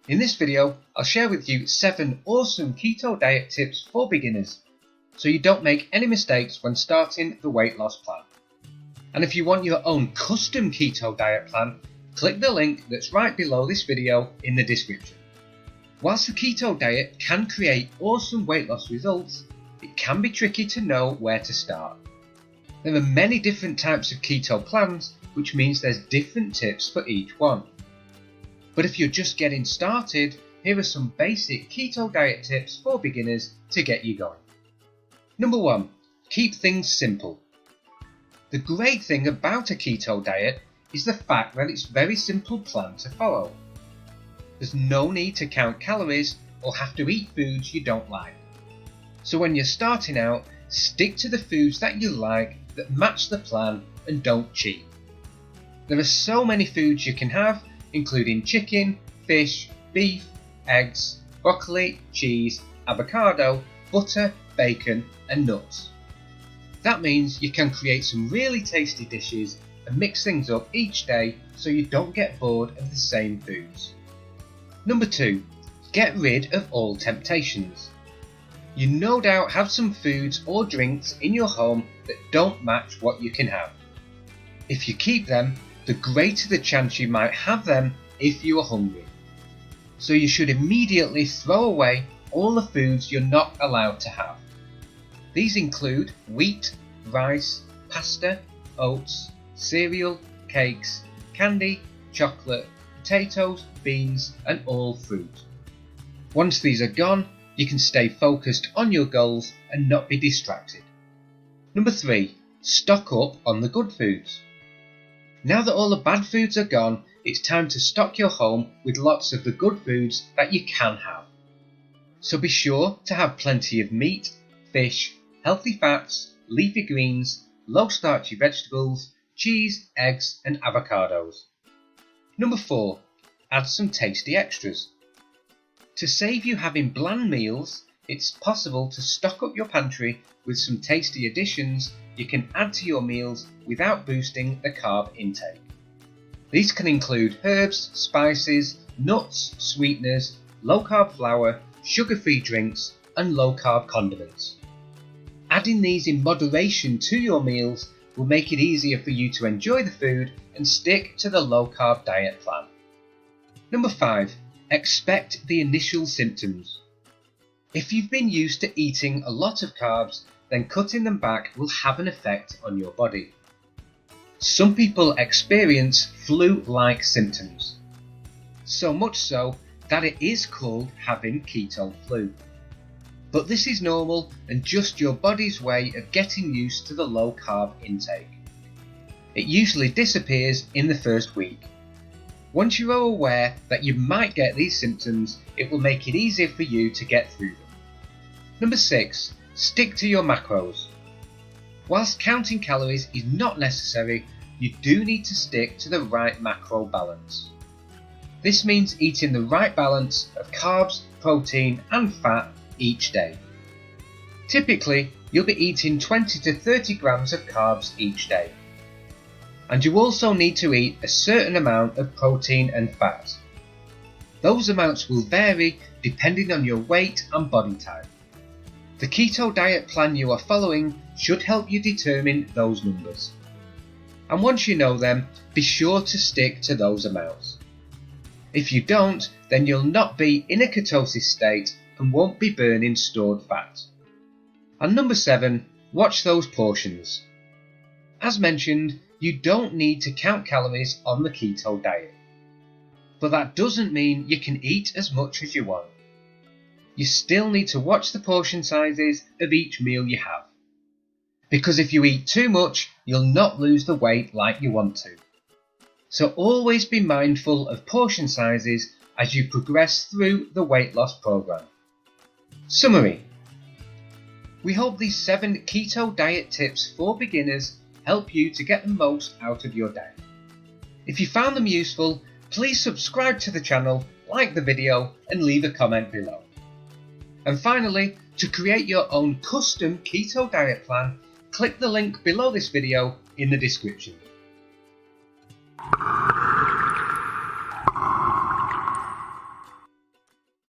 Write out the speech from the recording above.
In this video, I'll share with you 7 awesome keto diet tips for beginners, so you don't make any mistakes when starting the weight loss plan. And if you want your own custom keto diet plan, click the link that's right below this video in the description. Whilst the keto diet can create awesome weight loss results, it can be tricky to know where to start. There are many different types of keto plans, which means there's different tips for each one. But if you're just getting started, here are some basic keto diet tips for beginners to get you going. Number 1. Keep things simple. The great thing about a keto diet is the fact that it's a very simple plan to follow. There's no need to count calories or have to eat foods you don't like. So when you're starting out, stick to the foods that you like that match the plan and don't cheat. There are so many foods you can have, including chicken, fish, beef, eggs, broccoli, cheese, avocado, butter, bacon and nuts. That means you can create some really tasty dishes and mix things up each day so you don't get bored of the same foods. Number 2. Get rid of all temptations. You no doubt have some foods or drinks in your home that don't match what you can have. If you keep them, the greater the chance you might have them if you are hungry. So you should immediately throw away all the foods you're not allowed to have. These include wheat, rice, pasta, oats, cereal, cakes, candy, chocolate, potatoes, beans and all fruit. Once these are gone, you can stay focused on your goals and not be distracted. Number 3. Stock up on the good foods. Now that all the bad foods are gone, it's time to stock your home with lots of the good foods that you can have. So be sure to have plenty of meat, fish, healthy fats, leafy greens, low starchy vegetables, cheese, eggs and avocados. Number 4. Add some tasty extras. To save you having bland meals, it's possible to stock up your pantry with some tasty additions you can add to your meals without boosting the carb intake. These can include herbs, spices, nuts, sweeteners, low-carb flour, sugar-free drinks and low-carb condiments. Adding these in moderation to your meals will make it easier for you to enjoy the food and stick to the low-carb diet plan. Number 5. Expect the initial symptoms. If you've been used to eating a lot of carbs, then cutting them back will have an effect on your body. Some people experience flu-like symptoms, so much so that it is called having keto flu. But this is normal and just your body's way of getting used to the low-carb intake. It usually disappears in the first week. Once you are aware that you might get these symptoms, it will make it easier for you to get through them. Number 6. Stick to your macros. Whilst counting calories is not necessary, you do need to stick to the right macro balance. This means eating the right balance of carbs, protein and fat each day. Typically, you'll be eating 20 to 30 grams of carbs each day. And you also need to eat a certain amount of protein and fat. Those amounts will vary depending on your weight and body type. The keto diet plan you are following should help you determine those numbers. And once you know them, be sure to stick to those amounts. If you don't, then you'll not be in a ketosis state and won't be burning stored fat. And number 7, watch those portions. As mentioned, you don't need to count calories on the keto diet. But that doesn't mean you can eat as much as you want. You still need to watch the portion sizes of each meal you have. Because if you eat too much, you'll not lose the weight like you want to. So always be mindful of portion sizes as you progress through the weight loss program. Summary. We hope these 7 keto diet tips for beginners help you to get the most out of your day. If you found them useful, please subscribe to the channel, like the video and leave a comment below. And finally, to create your own custom keto diet plan, click the link below this video in the description.